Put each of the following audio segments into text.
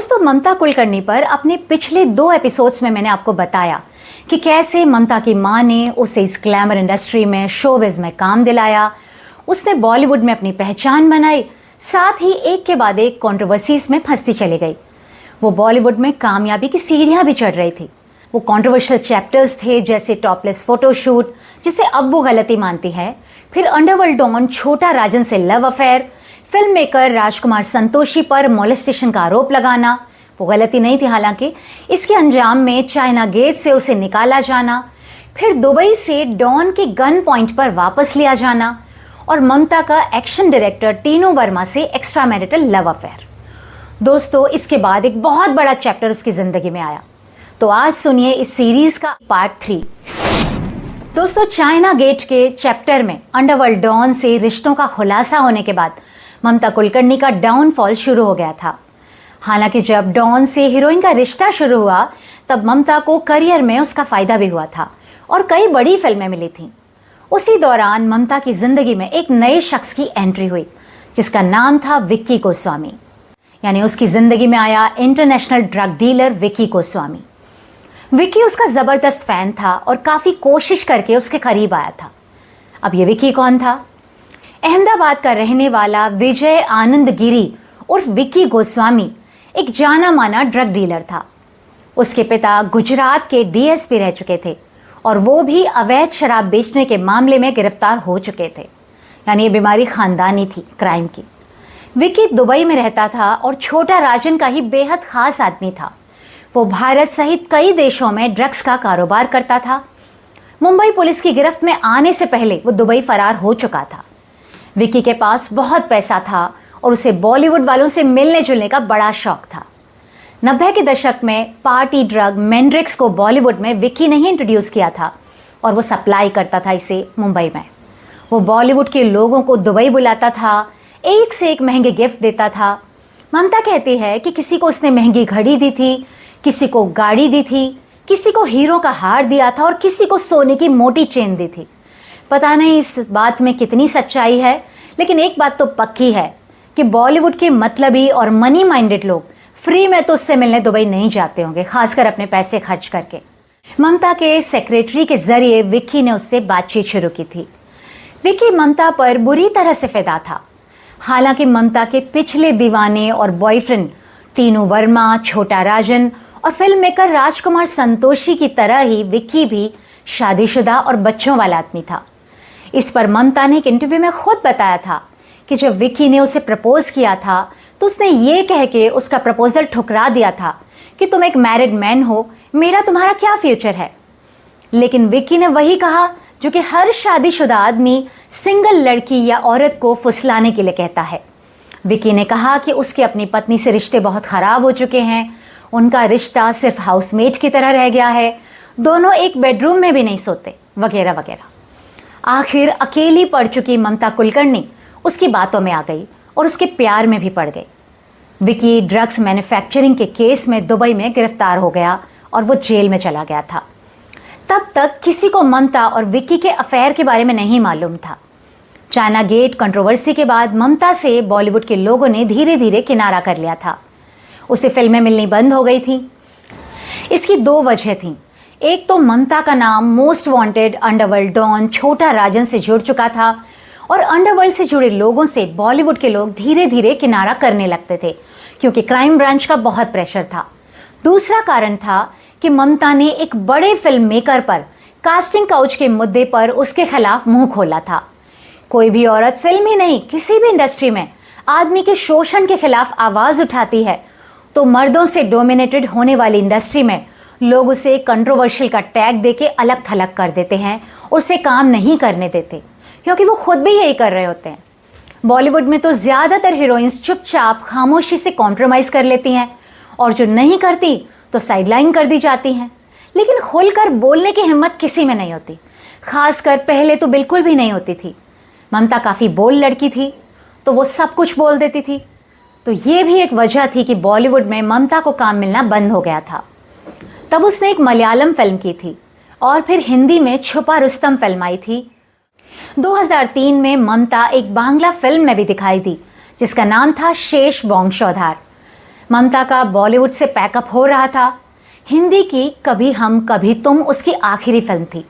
दोस्तों, ममता कुलकर्णी पर अपने पिछले 2 एपिसोड्स में मैंने आपको बताया कि कैसे ममता की मां ने उसे इस ग्लैमर इंडस्ट्री में, शोबिज में काम दिलाया। उसने बॉलीवुड में अपनी पहचान बनाई, साथ ही एक के बाद एक कंट्रोवर्सीज में फंसती चली गई। वो बॉलीवुड में कामयाबी की सीढ़ियां भी चढ़ रही थी। वो कंट्रोवर्शियल चैप्टर्स थे, जैसे टॉपलेस फोटोशूट, जिसे अब वो गलती मानती है, फिर अंडरवर्ल्ड डॉन छोटा राजन से love affair, film maker Rajkumar Santoshi पर मोलेस्टेशन का आरोप लगाना, वो गलती नहीं थी हालांकि, इसके अंजाम में चाइना गेट से उसे निकाला जाना, फिर दुबई से डॉन के गन पॉइंट पर वापस लिया जाना, और ममता का एक्शन डायरेक्टर टीनू वर्मा से एक्स्ट्रा मैरिटल लव अफेयर। दोस्तों, इसके बाद एक बहुत बड़ा चैप्टर उसकी जिंदगी में आया। तो आज सुनिए इस सीरीज का पार्ट 3। दोस्तों, चाइना गेट के चैप्टर में अंडरवर्ल्ड डॉन से रिश्तों का खुलासा होने के बाद ममता कुलकर्णी का डाउनफॉल शुरू हो गया था। हालांकि जब डॉन से हीरोइन का रिश्ता शुरू हुआ तब ममता को करियर में उसका फायदा भी हुआ था और कई बड़ी फिल्में मिली थीं। उसी दौरान ममता की जिंदगी में एक नए शख्स की एंट्री हुई जिसका नाम था विक्की गोस्वामी। यानी उसकी जिंदगी में आया international drug dealer Vicky Goswami. Vicky उसका जबरदस्त फैन था और काफी कोशिश करके उसके करीब आया था। अब ये विक्की कौन था? अहमदाबाद का रहने वाला विजय आनंद गिरी उर्फ विक्की गोस्वामी एक जाना माना ड्रग डीलर था। उसके पिता गुजरात के डीएसपी रह चुके थे और वो भी अवैध शराब बेचने के मामले में गिरफ्तार हो चुके थे। यानी ये बीमारी खानदानी थी, क्राइम की। विक्की दुबई में रहता था और छोटा राजन का ही बेहद खास आदमी था। वो भारत सहित कई देशों में ड्रग्स का कारोबार करता था। मुंबई पुलिस की गिरफ्त में आने से पहले वो दुबई फरार हो चुका था। विक्की के पास बहुत पैसा था और उसे बॉलीवुड वालों से मिलने जुलने का बड़ा शौक था। 90 के दशक में पार्टी ड्रग मेंड्रिक्स को बॉलीवुड में विक्की ने ही इंट्रोड्यूस किया था और वो सप्लाई करता था इसे मुंबई में। वो बॉलीवुड के लोगों को दुबई बुलाता था, एक से एक महंगे गिफ्ट देता था। ममता कहती है कि किसी को उसने महंगी घड़ी दी थी, किसी को गाड़ी दी थी, किसी को हीरो का हार दिया था और किसी को सोने की मोटी चेन दी थी। पता नहीं इस बात में कितनी सच्चाई है, लेकिन एक बात तो पक्की है कि बॉलीवुड के मतलबी और मनी माइंडेड लोग फ्री में तो उससे मिलने दुबई नहीं जाते होंगे, खासकर अपने पैसे खर्च करके। ममता के सेक्रेटरी के जरिए विक्की ने उससे बातचीत शुरू की थी। विक्की ममता पर बुरी तरह से फिदा था। हालांकि ममता के पिछले दीवाने और बॉयफ्रेंड टीनू वर्मा, छोटा राजन और फिल्म मेकर राजकुमार संतोषी की तरह ही विक्की भी शादीशुदा और बच्चों वाला आदमी था। इस पर ममता ने एक इंटरव्यू में खुद बताया था कि जब विक्की ने उसे प्रपोज किया था तो उसने ये कह के उसका प्रपोजल ठुकरा दिया था कि तुम एक मैरिड मैन हो, मेरा तुम्हारा क्या फ्यूचर है। लेकिन विक्की ने वही कहा जो कि हर शादीशुदा आदमी सिंगल लड़की या औरत को फुसलाने के लिए कहता है। विक्की ने कहा कि उसके अपनी पत्नी से रिश्ते बहुत खराब हो चुके हैं, उनका रिश्ता सिर्फ हाउसमेट की तरह रह गया है, दोनों एक बेडरूम में भी नहीं सोते, वगैरह वगैरह। आखिर अकेली पड़ चुकी ममता कुलकर्णी उसकी बातों में आ गई और उसके प्यार में भी पड़ गई। विक्की ड्रग्स मैन्युफैक्चरिंग के केस में दुबई में गिरफ्तार हो गया और वो जेल में चला गया था। तब तक किसी को ममता और विक्की के अफेयर के बारे में नहीं मालूम था। चाइना गेट कंट्रोवर्सी के बाद ममता से बॉलीवुड के लोगों ने धीरे धीरे किनारा कर लिया था। उसे फिल्में मिलनी बंद हो गई थी। इसकी 2 वजह थीं। एक तो ममता का नाम मोस्ट वांटेड अंडरवर्ल्ड डॉन छोटा राजन से जुड़ चुका था और अंडरवर्ल्ड से जुड़े लोगों से बॉलीवुड के लोग धीरे धीरे किनारा करने लगते थे क्योंकि क्राइम ब्रांच का बहुत प्रेशर था। दूसरा कारण था कि ममता ने एक बड़े फिल्म मेकर पर कास्टिंग काउच के मुद्दे पर उसके खिलाफ मुंह खोला था। कोई भी औरत फिल्म ही नहीं, किसी भी इंडस्ट्री में आदमी के शोषण के खिलाफ आवाज उठाती है तो मर्दों से डोमिनेटेड होने वाली इंडस्ट्री में लोग उसे कंट्रोवर्शियल का टैग देके अलग थलग कर देते हैं, उसे काम नहीं करने देते क्योंकि वो खुद भी यही कर रहे होते हैं। बॉलीवुड में तो ज्यादातर हीरोइंस चुपचाप खामोशी से कॉम्प्रोमाइज कर लेती हैं और जो नहीं करती तो साइडलाइन कर दी जाती हैं। लेकिन खुलकर बोलने की हिम्मत किसी में नहीं होती, खासकर पहले तो बिल्कुल भी नहीं होती थी। ममता काफी बोल लड़की थी तो वो सब कुछ बोल देती थी। तो ये भी एक वजह थी कि बॉलीवुड में ममता को काम मिलना बंद हो गया था। तब उसने एक मलयालम फिल्म की थी और फिर हिंदी में छुपा रुस्तम फिल्म आई थी। 2003 में ममता एक बांग्ला फिल्म में भी दिखाई दी जिसका नाम था शेष बॉन्गशोधार। ममता का बॉलीवुड से पैकअप हो रहा था। हिंदी की कभी हम कभी तुम उसकी आखिरी फिल्म थी।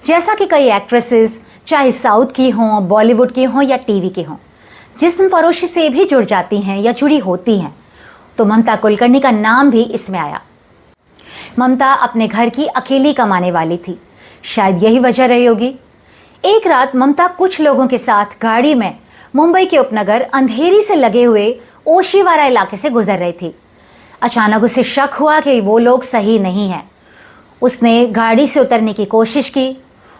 जैसा कि कई एक्ट्रेसेस चाहे साउथ की हों, बॉलीवुड की हों या टीवी की हों, जिस्म फरोशी से भी जुड़ जाती हैं या जुड़ी होती हैं, तो ममता कुलकर्णी का नाम भी इसमें आया। ममता अपने घर की अकेली कमाने वाली थी, शायद यही वजह रही होगी। एक रात ममता कुछ लोगों के साथ गाड़ी में मुंबई के उपनगर अंधेरी से लगे हुए ओशीवारा इलाके से गुजर रही थी। अचानक उसे शक हुआ कि वो लोग सही नहीं हैं। उसने गाड़ी से उतरने की कोशिश की,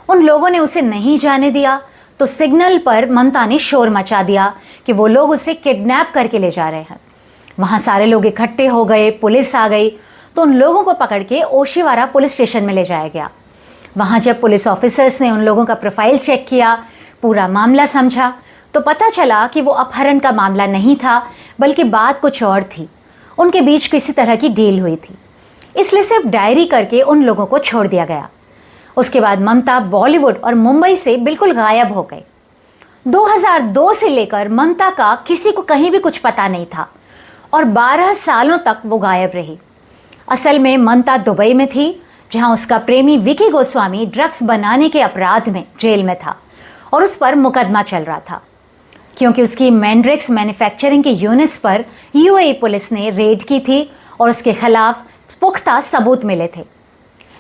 उन लोगों ने उसे नहीं जाने दिया, तो सिग्नल पर ममता ने शोर मचा दिया कि वो लोग उसे किडनैप करके ले जा रहे हैं। वहां सारे लोग इकट्ठे हो गए, पुलिस आ गई, तो उन लोगों को पकड़ के ओशीवारा पुलिस स्टेशन में ले जाया गया। वहां जब पुलिस ऑफिसर्स ने उन लोगों का प्रोफाइल चेक किया, पूरा मामला समझा, तो पता चला कि वो अपहरण का मामला नहीं था, बल्कि बात कुछ और थी। उनके बीच किसी तरह की डील हुई थी, इसलिए सिर्फ डायरी करके उन लोगों को छोड़ दिया गया। उसके बाद ममता बॉलीवुड और मुंबई से बिल्कुल गायब हो गई। 2002 से लेकर ममता का किसी को कहीं भी कुछ पता नहीं था और 12 सालों तक वो गायब रही। असल में ममता दुबई में थी, जहां उसका प्रेमी विकी गोस्वामी ड्रग्स बनाने के अपराध में जेल में था और उस पर मुकदमा चल रहा था, क्योंकि उसकी मैंड्रिक्स मैन्युफैक्चरिंग की यूनिट्स पर यूएई पुलिस ने रेड की थी और उसके खिलाफ पुख्ता सबूत मिले थे।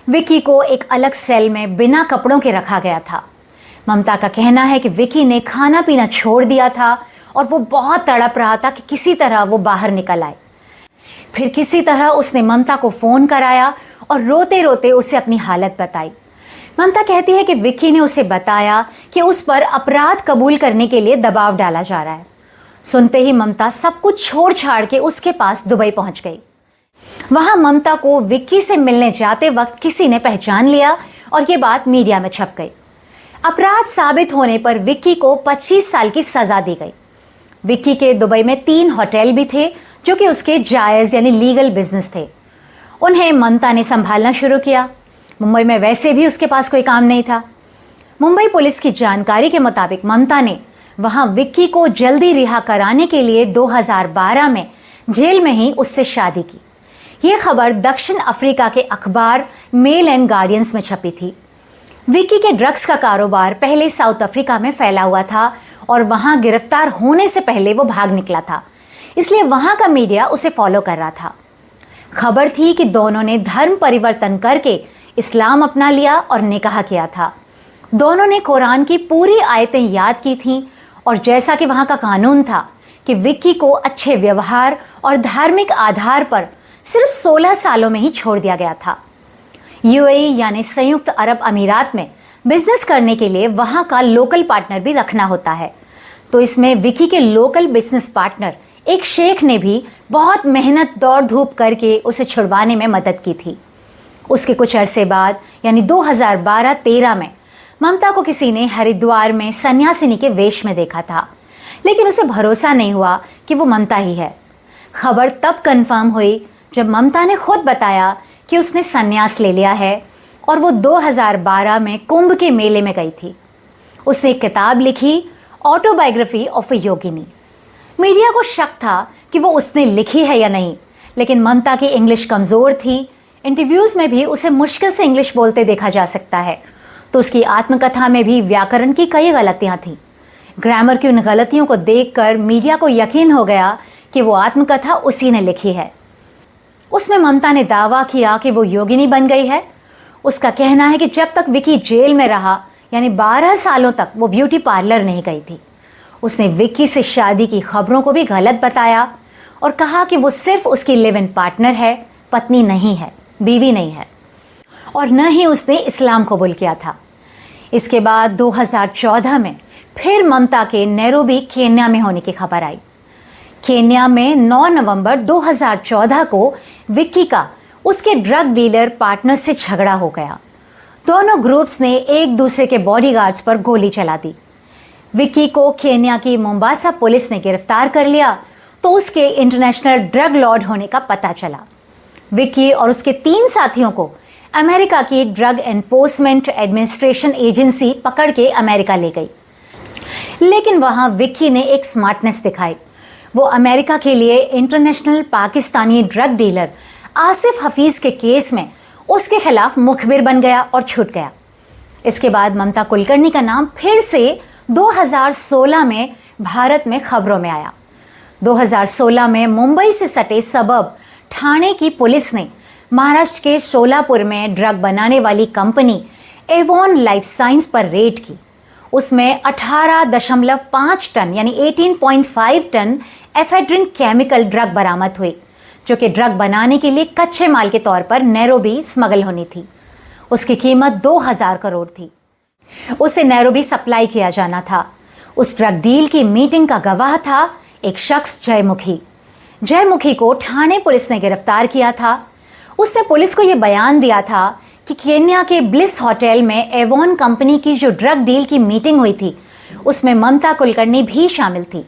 विकी को एक अलग सेल में बिना कपड़ों के रखा गया था। ममता का कहना है कि विकी ने खाना पीना छोड़ दिया था और वो बहुत तड़प रहा था कि किसी तरह वो बाहर निकल आए। फिर किसी तरह उसने ममता को फोन कराया और रोते रोते उसे अपनी हालत बताई। ममता कहती है कि विक्की ने उसे बताया कि उस पर अपराध कबूल करने के लिए दबाव डाला जा रहा है। सुनते ही ममता सब कुछ छोड़ छाड़ के उसके पास दुबई पहुंच गई। वहां ममता को विक्की से मिलने जाते वक्त किसी ने पहचान लिया और ये बात मीडिया में छप गई। अपराध साबित होने पर विक्की को 25 साल की सजा दी गई। विक्की के दुबई में 3 होटल भी थे जो कि उसके जायज यानी लीगल बिजनेस थे। उन्हें ममता ने संभालना शुरू किया। मुंबई में वैसे भी उसके पास कोई काम नहीं था। मुंबई पुलिस की जानकारी के मुताबिक ममता ने वहां विक्की को जल्दी रिहा कराने के लिए 2012 में जेल में ही उससे शादी की। यह खबर दक्षिण अफ्रीका के अखबार मेल एंड गार्डियंस में छपी थी। विक्की के ड्रग्स का कारोबार पहले साउथ अफ्रीका में फैला हुआ था और वहां गिरफ्तार होने से पहले वो भाग निकला था, इसलिए वहां का मीडिया उसे फॉलो कर रहा था। खबर थी कि दोनों ने धर्म परिवर्तन करके इस्लाम अपना लिया और निकाह किया था। दोनों ने कुरान की पूरी आयतें याद की थीं और जैसा कि वहां का कानून था कि विक्की को अच्छे व्यवहार और धार्मिक आधार पर सिर्फ 16 सालों में ही छोड़ दिया गया था। यूएई यानी संयुक्त अरब अमीरात में बिजनेस करने के लिए वहां का लोकल पार्टनर भी रखना होता है, तो इसमें विक्की के लोकल बिजनेस पार्टनर एक शेख ने भी बहुत मेहनत दौड़ धूप करके उसे छुड़वाने में मदद की थी। उसके कुछ अरसे बाद यानी 2012-13 में ममता को किसी ने हरिद्वार में सन्यासिनी के वेश में देखा था, लेकिन उसे भरोसा नहीं हुआ कि वो ममता ही है। खबर तब कंफर्म हुई जब ममता ने खुद बताया कि उसने सन्यास ले लिया है और वो 2012 में कुंभ के मेले में गई थी। उसने एक किताब लिखी, autobiography of A Yogini. Media को शक था कि वो उसने लिखी है या नहीं, लेकिन ममता की इंग्लिश कमजोर थी। इंटरव्यूज में भी उसे मुश्किल से इंग्लिश बोलते देखा जा सकता है, तो उसकी आत्मकथा में भी व्याकरण की कई गलतियां थीं। ग्रामर की उन गलतियों को देखकर मीडिया को यकीन हो गया कि वो आत्मकथा उसी ने लिखी है। उसमें ममता ने दावा किया कि वो योगिनी बन गई है। उसका कहना है कि जब तक विक्की जेल में रहा यानी 12 सालों तक वो ब्यूटी पार्लर नहीं गई थी। उसने विक्की से शादी की खबरों को भी गलत बताया और कहा कि वो सिर्फ उसकी लिव इन पार्टनर है, पत्नी नहीं है, बीवी नहीं है, और न ही उसने इस्लाम कबूल किया था। इसके बाद 2014 में फिर ममता के नैरोबी केन्या में होने की खबर आई। केन्या में 9 नवंबर 2014 को विक्की का उसके ड्रग डीलर पार्टनर से झगड़ा हो गया। दोनों ग्रुप्स ने एक दूसरे के बॉडीगार्ड्स पर गोली चला दी। विक्की को केन्या की मोम्बासा पुलिस ने गिरफ्तार कर लिया तो उसके इंटरनेशनल ड्रग लॉर्ड होने का पता चला। विक्की और उसके 3 साथियों को अमेरिका की ड्रग एनफोर्समेंट एडमिनिस्ट्रेशन एजेंसी पकड़ के अमेरिका ले गई, लेकिन वहां विक्की ने एक स्मार्टनेस दिखाई। वो अमेरिका के लिए international Pakistani drug dealer Asif Hafeez के केस में उसके खिलाफ मुखबिर बन गया और छूट गया। इसके बाद ममता कुलकर्णी का नाम फिर से 2016 में भारत में खबरों में आया। 2016 में मुंबई से सटे सबब ठाणे की पुलिस ने महाराष्ट्र के सोलापुर में ड्रग बनाने वाली कंपनी एवॉन लाइफ साइंस पर रेड की। उसमें 18.5 टन यानी 18.5 टन एफेड्रिन केमिकल ड्रग बरामद हुई, जो कि ड्रग बनाने के लिए कच्चे माल के तौर पर नैरोबी स्मगल होनी थी। उसकी कीमत 2000 करोड़ थी। उसे नैरोबी सप्लाई किया जाना था। उस ड्रग डील की मीटिंग का गवाह था एक शख्स जयमुखी। जयमुखी को ठाणे पुलिस ने गिरफ्तार किया था। उसने पुलिस को यह बयान दिया था कि केन्या के ब्लिस होटल में एवॉन कंपनी की जो ड्रग डील की मीटिंग हुई थी उसमें ममता कुलकर्णी भी शामिल थी।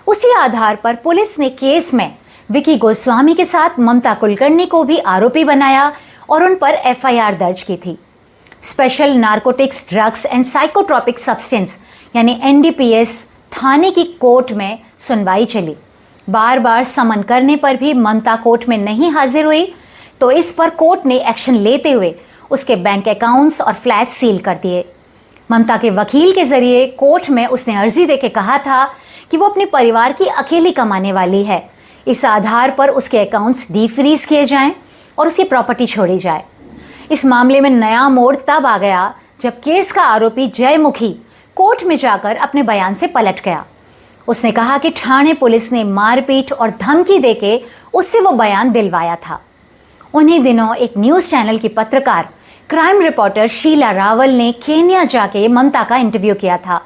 उसी आधार पर पुलिस ने केस में विकी गोस्वामी के साथ ममता कुलकर्णी को भी आरोपी बनाया और उन पर एफआईआर दर्ज की थी। Special narcotics drugs and psychotropic substance यानी एनडीपीएस थाने की कोर्ट में सुनवाई चली। बार बार समन करने पर भी ममता कोर्ट में नहीं हाजिर हुई, तो इस पर कोर्ट ने एक्शन लेते हुए उसके बैंक अकाउंट्स और फ्लैट सील कर दिए। ममता के वकील के जरिए कोर्ट में उसने अर्जी देके कहा था कि वो अपने परिवार की अकेली कमाने वाली है। इस आधार पर उसके अकाउंट्स डीफ्रीज किए जाएं और उसकी प्रॉपर्टी छोड़ी जाए। इस मामले में नया मोड़ तब आ गया जब केस का आरोपी जयमुखी कोर्ट में जाकर अपने बयान से पलट गया। उसने कहा कि ठाणे पुलिस ने मारपीट और धमकी देके उससे वो बयान दिलवाया था। उन्हीं दिनों एक न्यूज चैनल की पत्रकार क्राइम रिपोर्टर शीला रावल ने केन्या जाके ममता का इंटरव्यू किया था।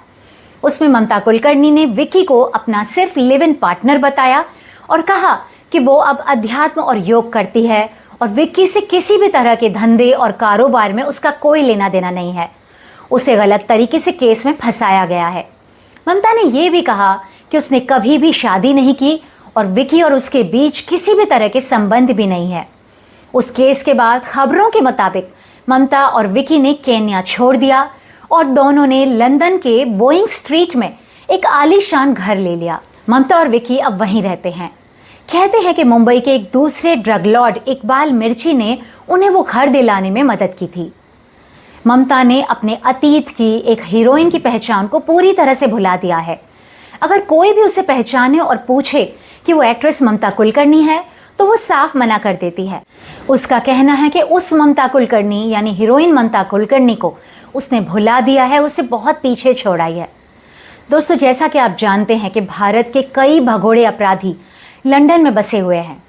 उसमें ममता कुलकर्णी ने विकी को अपना सिर्फ लिव इन पार्टनर बताया और कहा कि वो अब अध्यात्म और योग करती है और विक्की से किसी भी तरह के धंधे और कारोबार में उसका कोई लेना देना नहीं है। उसे गलत तरीके से केस में फंसाया गया है। ममता ने यह भी कहा कि उसने कभी भी शादी नहीं की और विकी और उसके बीच किसी भी तरह के संबंध भी नहीं है। उस केस के बाद खबरों के मुताबिक ममता और विकी ने केन्या छोड़ दिया और दोनों ने लंदन के बोइंग स्ट्रीट में एक आलीशान घर ले लिया। ममता और विकी अब वहीं रहते हैं। कहते हैं कि मुंबई के एक दूसरे ड्रग लॉर्ड इकबाल मिर्ची ने उन्हें वो घर दिलाने में मदद की थी। ममता ने अपने अतीत की एक हीरोइन की पहचान को पूरी तरह से भुला दिया है। अगर कोई भी उसे पहचाने और पूछे कि वो एक्ट्रेस ममता कुलकर्णी है तो वो साफ मना कर देती है। उसका कहना है कि उस ममता कुलकर्णी यानी हीरोइन ममता कुलकर्णी को उसने भुला दिया है, उसे बहुत पीछे छोड़ाई है। दोस्तों, जैसा कि आप जानते हैं कि भारत के कई भगोड़े अपराधी लंदन में बसे हुए हैं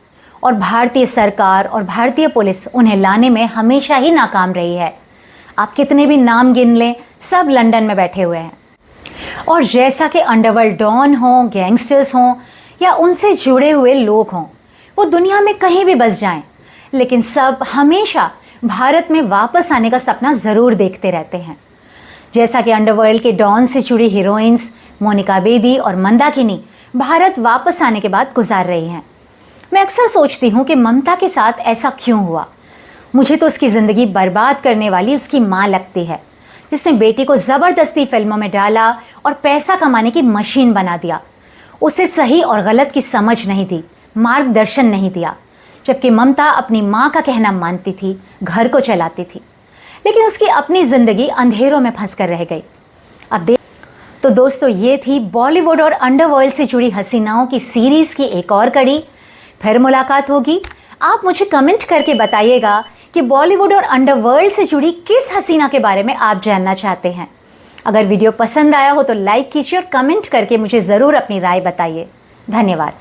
और भारतीय सरकार और भारतीय पुलिस उन्हें लाने में हमेशा ही नाकाम रही है। आप कितने भी नाम गिन लें, सब लंदन में बैठे हुए हैं। और जैसा कि अंडरवर्ल्ड डॉन हों, गैंगस्टर्स हों या उनसे जुड़े हुए लोग हों, वो दुनिया में कहीं भी बस जाएं, लेकिन सब हमेशा भारत में वापस आने का सपना जरूर देखते रहते हैं। जैसा कि अंडरवर्ल्ड के डॉन से जुड़ी हीरोइंस मोनिका बेदी और मंदाकिनी भारत वापस आने के बाद गुजार रही हैं। मैं अक्सर सोचती हूँ कि ममता के साथ ऐसा क्यों हुआ। मुझे तो उसकी ज़िंदगी बर्बाद करने वाली उसकी माँ लगती है, जिसने बेटी को ज़बरदस्ती फिल्मों में डाला और पैसा कमाने की मशीन बना दिया। उसे सही और गलत की समझ नहीं दी, मार्गदर्शन नहीं दिया, जबकि ममता अपनी माँ का कहना मानती थी, घर को चलाती थी, लेकिन उसकी अपनी ज़िंदगी अंधेरों में फंस कर रह गई। अब तो दोस्तों, ये थी बॉलीवुड और अंडरवर्ल्ड से जुड़ी हसीनाओं की सीरीज़ की एक और कड़ी। फिर मुलाकात होगी। आप मुझे कमेंट करके बताइएगा कि बॉलीवुड और अंडरवर्ल्ड से जुड़ी किस हसीना के बारे में आप जानना चाहते हैं। अगर वीडियो पसंद आया हो तो लाइक कीजिए और कमेंट करके मुझे ज़रूर अपनी राय बताइए। धन्यवाद।